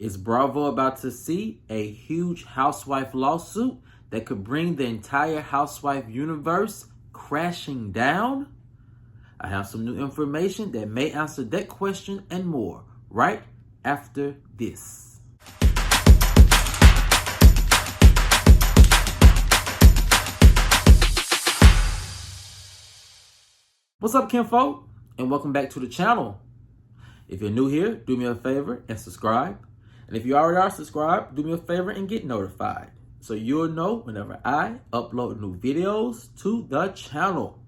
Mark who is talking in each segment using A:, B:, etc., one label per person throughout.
A: Is Bravo about to see a huge housewife lawsuit that could bring the entire housewife universe crashing down? I have some new information that may answer that question and more right after this. What's up, kinfolk? And welcome back to the channel. If you're new here, do me a favor and subscribe. And if you already are subscribed, do me a favor and get notified so you'll know whenever I upload new videos to the channel.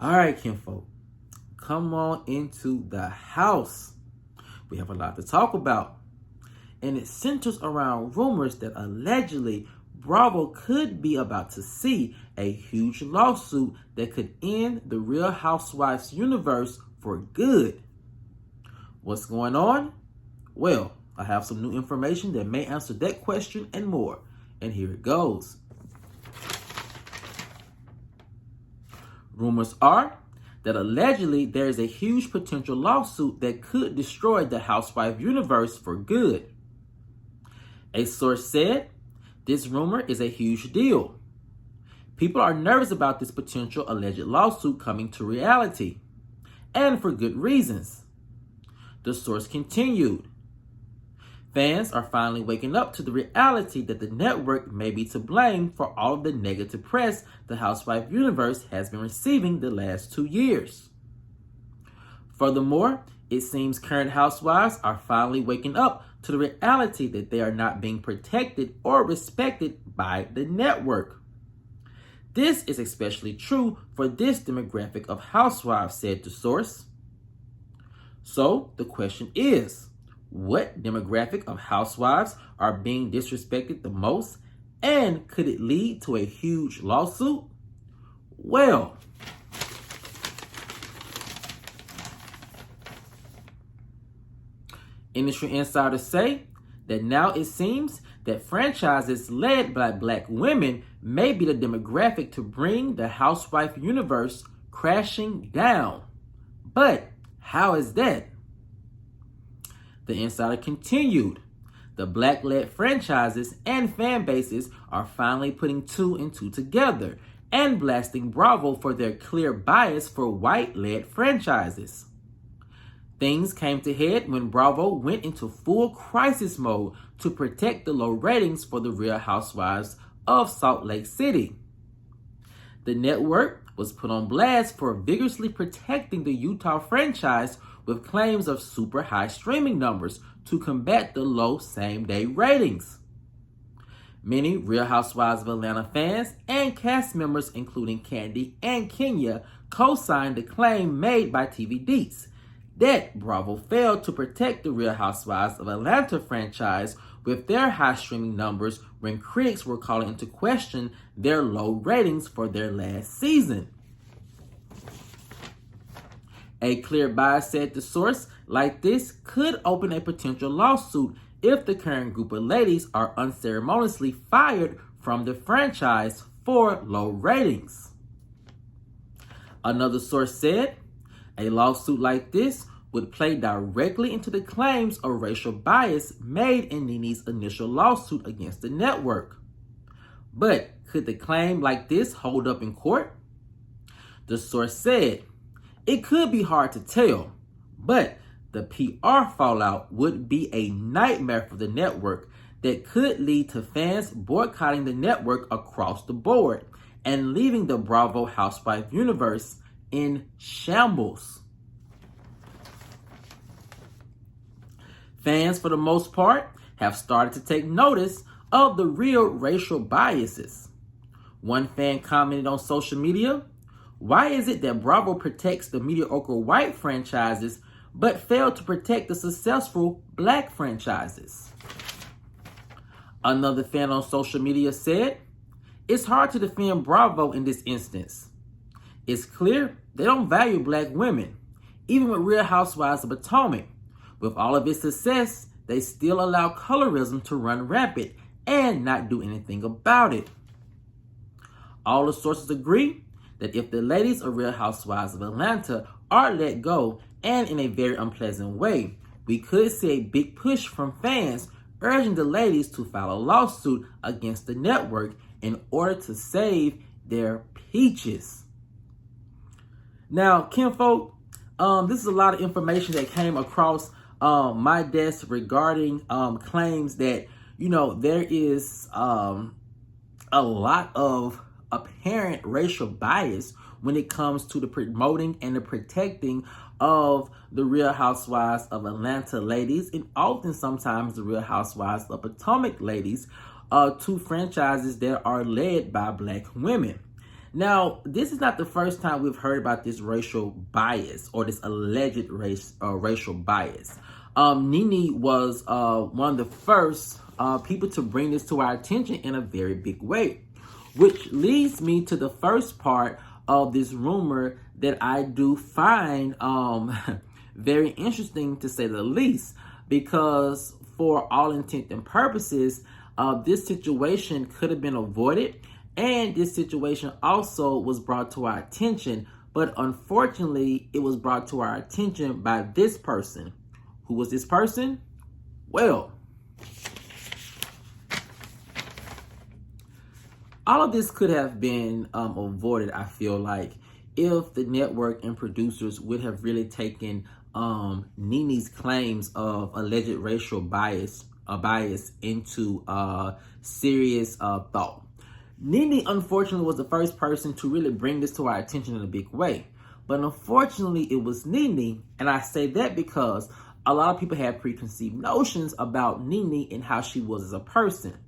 A: All right, kinfolk, come on into the house. We have a lot to talk about, and it centers around rumors that allegedly Bravo could be about to see a huge lawsuit that could end the Real Housewives universe for good. What's going on? Well, I have some new information that may answer that question and more, and here it goes. Rumors are that allegedly there is a huge potential lawsuit that could destroy the housewife universe for good. A source said this rumor is a huge deal. People are nervous about this potential alleged lawsuit coming to reality, and for good reasons. The source continued. Fans are finally waking up to the reality that the network may be to blame for all of the negative press the housewife universe has been receiving the last 2 years. Furthermore, it seems current housewives are finally waking up to the reality that they are not being protected or respected by the network. This is especially true for this demographic of housewives, said the source. So the question is, what demographic of housewives are being disrespected the most, and could it lead to a huge lawsuit? Well, industry insiders say that now it seems that franchises led by Black women may be the demographic to bring the housewife universe crashing down. But how is that? The insider continued. The Black-led franchises and fan bases are finally putting two and two together and blasting Bravo for their clear bias for white-led franchises. Things came to head when Bravo went into full crisis mode to protect the low ratings for the Real Housewives of Salt Lake City. The network was put on blast for vigorously protecting the Utah franchise with claims of super high streaming numbers to combat the low same-day ratings. Many Real Housewives of Atlanta fans and cast members, including Candy and Kenya, co-signed the claim made by TV Deets that Bravo failed to protect the Real Housewives of Atlanta franchise with their high streaming numbers when critics were calling into question their low ratings for their last season. A clear bias, said the source, like this could open a potential lawsuit if the current group of ladies are unceremoniously fired from the franchise for low ratings. Another source said a lawsuit like this would play directly into the claims of racial bias made in NeNe's initial lawsuit against the network. But could the claim like this hold up in court? The source said, it could be hard to tell, but the PR fallout would be a nightmare for the network that could lead to fans boycotting the network across the board and leaving the Bravo Housewife universe in shambles. Fans, for the most part, have started to take notice of the real racial biases. One fan commented on social media, "Why is it that Bravo protects the mediocre white franchises but fail to protect the successful Black franchises?" Another fan on social media said, "It's hard to defend Bravo in this instance. It's clear they don't value Black women, even with Real Housewives of Potomac. With all of its success, they still allow colorism to run rampant and not do anything about it." All the sources agree that if the ladies of Real Housewives of Atlanta are let go, and in a very unpleasant way, we could see a big push from fans urging the ladies to file a lawsuit against the network in order to save their peaches. Now, kinfolk, this is a lot of information that came across my desk regarding claims that, there is a lot of apparent racial bias when it comes to the promoting and the protecting of the Real Housewives of Atlanta ladies, and often sometimes the Real Housewives of Potomac ladies, two franchises that are led by Black women. Now, this is not the first time we've heard about this racial bias or this alleged racial bias. NeNe was one of the first people to bring this to our attention in a very big way, which leads me to the first part of this rumor that I do find very interesting, to say the least, because for all intent and purposes, this situation could have been avoided, and this situation also was brought to our attention, but unfortunately, it was brought to our attention by this person. Who was this person? Well, all of this could have been avoided, I feel like, if the network and producers would have really taken NeNe's claims of alleged racial bias into serious thought. NeNe, unfortunately, was the first person to really bring this to our attention in a big way. But unfortunately, it was NeNe, and I say that because a lot of people have preconceived notions about NeNe and how she was as a person.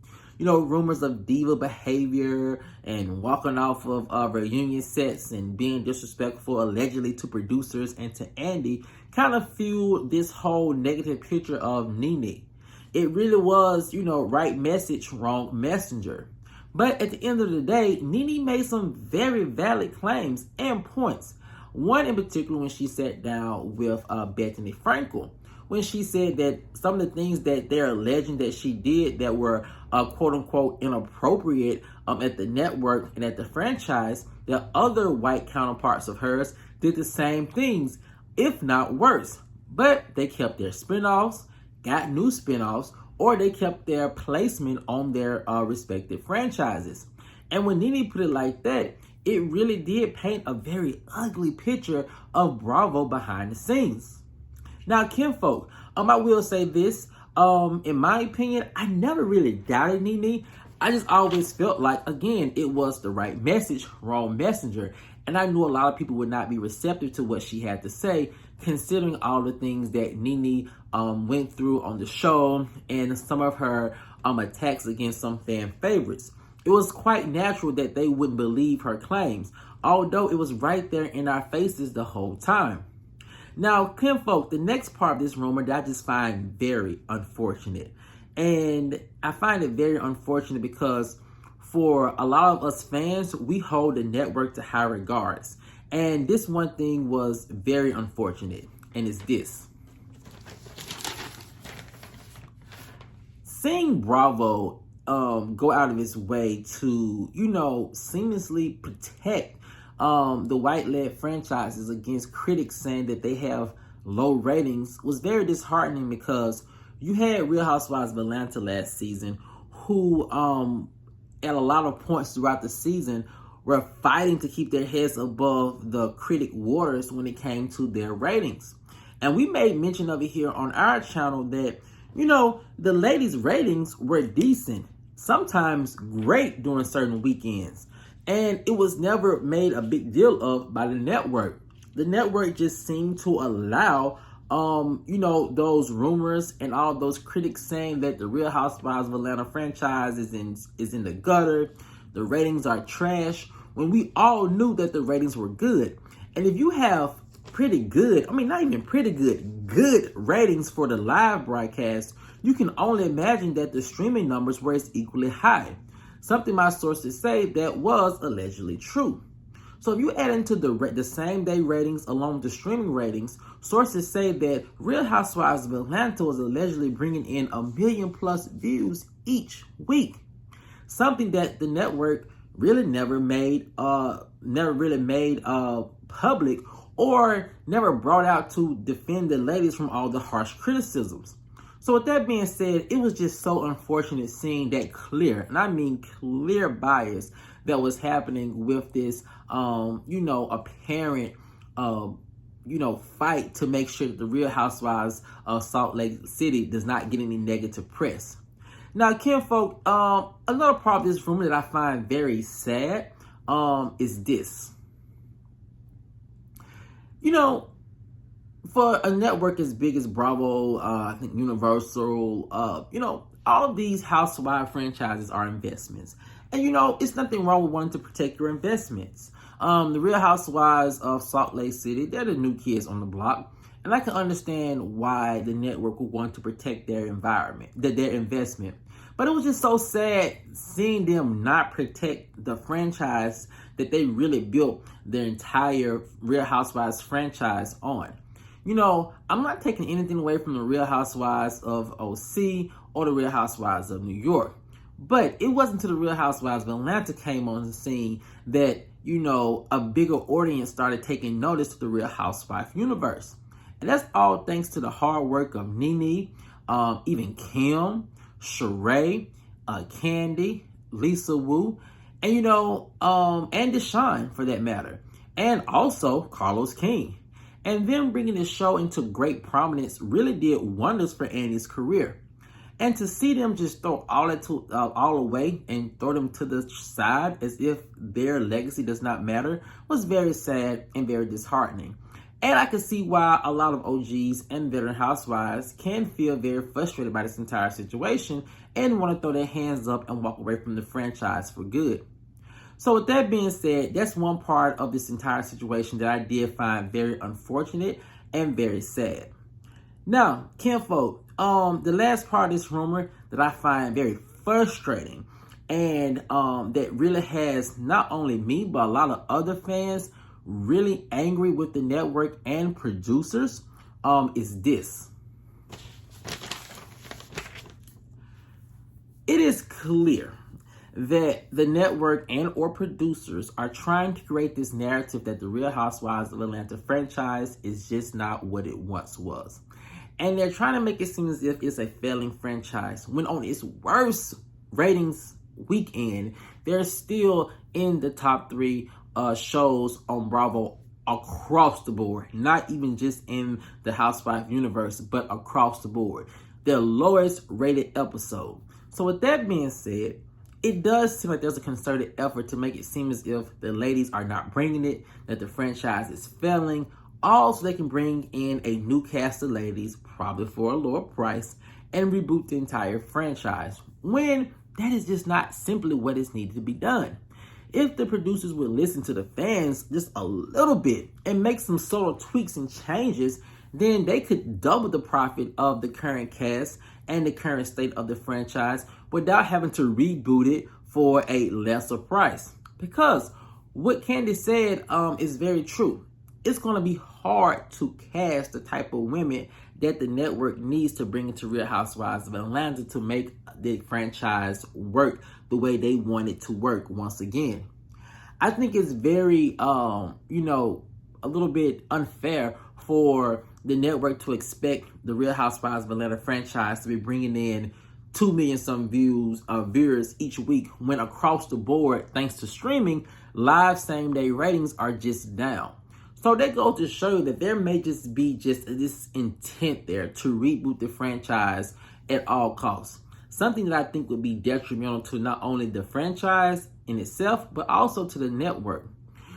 A: Rumors of diva behavior and walking off of reunion sets and being disrespectful allegedly to producers and to Andy kind of fueled this whole negative picture of NeNe. It really was, right message, wrong messenger. But at the end of the day, NeNe made some very valid claims and points. One in particular when she sat down with Bethany Frankel, when she said that some of the things that they're alleging that she did that were quote unquote inappropriate at the network and at the franchise, that other white counterparts of hers did the same things, if not worse. But they kept their spinoffs, got new spinoffs, or they kept their placement on their respective franchises. And when NeNe put it like that, it really did paint a very ugly picture of Bravo behind the scenes. Now, kinfolk, I will say this. In my opinion, I never really doubted NeNe. I just always felt like, again, it was the right message, wrong messenger. And I knew a lot of people would not be receptive to what she had to say, considering all the things that NeNe went through on the show and some of her attacks against some fan favorites. It was quite natural that they wouldn't believe her claims, although it was right there in our faces the whole time. Now, kinfolk, the next part of this rumor that I just find very unfortunate. And I find it very unfortunate because for a lot of us fans, we hold the network to high regards. And this one thing was very unfortunate, and it's this. Seeing Bravo go out of its way to, seamlessly protect the white-led franchises against critics saying that they have low ratings was very disheartening, because you had Real Housewives of Atlanta last season who, at a lot of points throughout the season, were fighting to keep their heads above the critic waters when it came to their ratings. And we made mention of it here on our channel that, the ladies' ratings were decent, sometimes great during certain weekends. And it was never made a big deal of by the network. The network just seemed to allow, those rumors and all those critics saying that the Real Housewives of Atlanta franchise is in the gutter, the ratings are trash, when we all knew that the ratings were good. And if you have pretty good, not even pretty good ratings for the live broadcast, you can only imagine that the streaming numbers were as equally high. Something my sources say that was allegedly true. So if you add into the same day ratings along with the streaming ratings, sources say that Real Housewives of Atlanta was allegedly bringing in 1 million+ views each week. Something that the network really never made public or never brought out to defend the ladies from all the harsh criticisms. So with that being said, it was just so unfortunate seeing that clear, and I mean clear bias that was happening with this, apparent, fight to make sure that the Real Housewives of Salt Lake City does not get any negative press. Now, kinfolk, another part of this rumor that I find very sad is this. For a network as big as Bravo, I think Universal, all of these housewife franchises are investments. And, it's nothing wrong with wanting to protect your investments. The Real Housewives of Salt Lake City, they're the new kids on the block. And I can understand why the network would want to protect their environment, their investment. But it was just so sad seeing them not protect the franchise that they really built their entire Real Housewives franchise on. I'm not taking anything away from the Real Housewives of OC or the Real Housewives of New York. But it wasn't until the Real Housewives of Atlanta came on the scene that, a bigger audience started taking notice of the Real Housewife universe. And that's all thanks to the hard work of NeNe, even Kim, Sheree, Candy, Lisa Wu, and, and Deshaun for that matter. And also Carlos King. And them bringing this show into great prominence really did wonders for Andy's career. And to see them just throw all away and throw them to the side as if their legacy does not matter was very sad and very disheartening. And I can see why a lot of OGs and veteran housewives can feel very frustrated by this entire situation and want to throw their hands up and walk away from the franchise for good. So with that being said, that's one part of this entire situation that I did find very unfortunate and very sad. Now, kinfolk, the last part of this rumor that I find very frustrating and that really has not only me, but a lot of other fans really angry with the network and producers is this. It is clear that the network and or producers are trying to create this narrative that the Real Housewives of Atlanta franchise is just not what it once was. And they're trying to make it seem as if it's a failing franchise, when on its worst ratings weekend, they're still in the top 3 shows on Bravo across the board, not even just in the Housewife universe, but across the board. Their lowest rated episode. So with that being said, it does seem like there's a concerted effort to make it seem as if the ladies are not bringing it, that the franchise is failing, all so they can bring in a new cast of ladies, probably for a lower price, and reboot the entire franchise, when that is just not simply what is needed to be done. If the producers would listen to the fans just a little bit and make some subtle tweaks and changes, then they could double the profit of the current cast and the current state of the franchise without having to reboot it for a lesser price. Because what Candy said is very true. It's going to be hard to cast the type of women that the network needs to bring into Real Housewives of Atlanta to make the franchise work the way they want it to work once again. I think it's very, a little bit unfair for the network to expect the Real Housewives of Atlanta franchise to be bringing in 2 million some viewers each week, when across the board, thanks to streaming, live same day ratings are just down. So that goes to show that there may just be this intent there to reboot the franchise at all costs. Something that I think would be detrimental to not only the franchise in itself, but also to the network.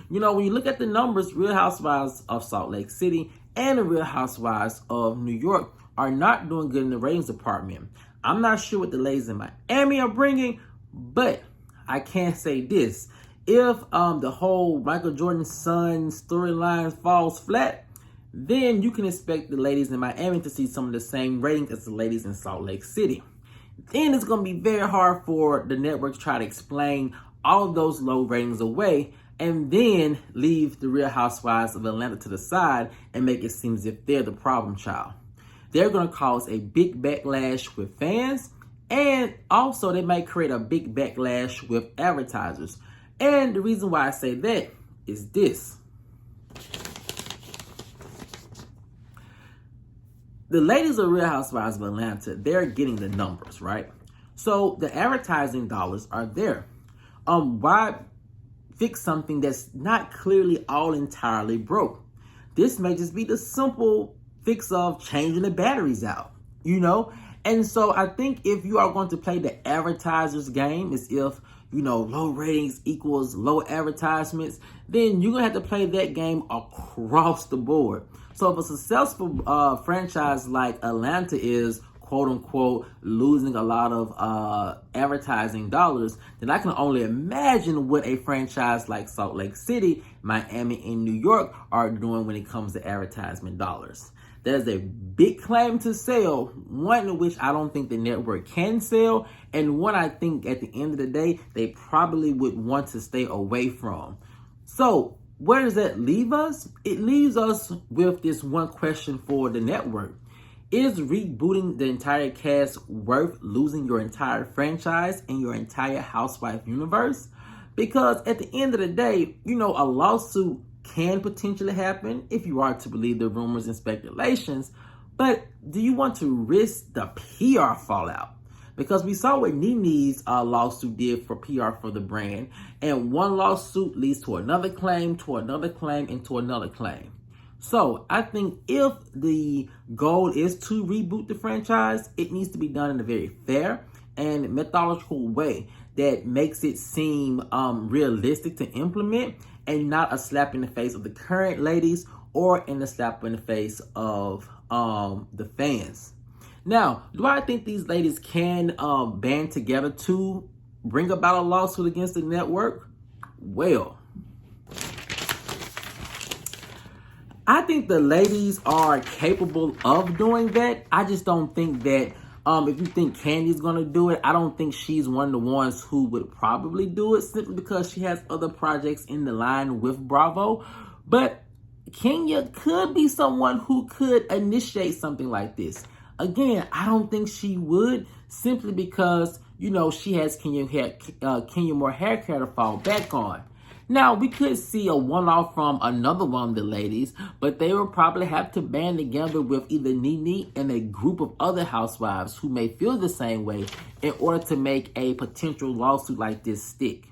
A: When you look at the numbers, Real Housewives of Salt Lake City and the Real Housewives of New York are not doing good in the ratings department. I'm not sure what the ladies in Miami are bringing, but I can say this. If the whole Michael Jordan's son storyline falls flat, then you can expect the ladies in Miami to see some of the same ratings as the ladies in Salt Lake City. Then it's going to be very hard for the network to try to explain all of those low ratings away and then leave the Real Housewives of Atlanta to the side and make it seem as if they're the problem child. They're going to cause a big backlash with fans, and also they might create a big backlash with advertisers. And the reason why I say that is this. the ladies of Real Housewives of Atlanta, they're getting the numbers, right? So the advertising dollars are there. Why fix something that's not clearly all entirely broke? This may just be the simple fix of changing the batteries out, you know? And so I think if you are going to play the advertisers game as if, you know, low ratings equals low advertisements, then you're going to have to play that game across the board. So if a successful franchise like Atlanta is, quote unquote, losing a lot of advertising dollars, then I can only imagine what a franchise like Salt Lake City, Miami, and New York are doing when it comes to advertisement dollars. There's a big claim to sell, one in which I don't think the network can sell, and one I think at the end of the day, they probably would want to stay away from. So where does that leave us? It leaves us with this one question for the network. Is rebooting the entire cast worth losing your entire franchise and your entire housewife universe? Because at the end of the day, you know, a lawsuit can potentially happen if you are to believe the rumors and speculations. But do you want to risk the PR fallout? Because we saw what NeNe's lawsuit did for PR for the brand. And one lawsuit leads to another claim, to another claim, and to another claim. So I think if the goal is to reboot the franchise, it needs to be done in a very fair and methodical way that makes it seem realistic to implement and not a slap in the face of the current ladies or in the slap in the face of the fans. Now, do I think these ladies can band together to bring about a lawsuit against the network? Well, I think the ladies are capable of doing that. I just don't think that if you think Kandi's going to do it, I don't think she's one of the ones who would probably do it simply because she has other projects in the line with Bravo. But Kenya could be someone who could initiate something like this. Again, I don't think she would simply because, you know, she has Kenyamoore hair care to fall back on. Now, we could see a one-off from another one of the ladies, but they will probably have to band together with either NeNe and a group of other housewives who may feel the same way in order to make a potential lawsuit like this stick.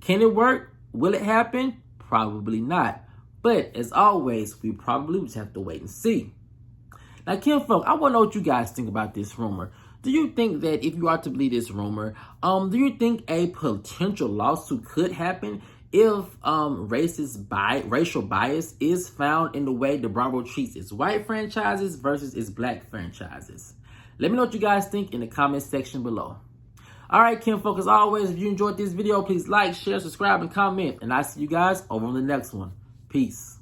A: Can it work? Will it happen? Probably not. But as always, we probably just have to wait and see. Now, kinfolk, I want to know what you guys think about this rumor. Do you think that if you are to believe this rumor, do you think a potential lawsuit could happen if racial bias is found in the way the Bravo treats its white franchises versus its black franchises? Let me know what you guys think in the comment section below. All right, kinfolk, as always, if you enjoyed this video, please like, share, subscribe, and comment. And I'll see you guys over on the next one. Peace.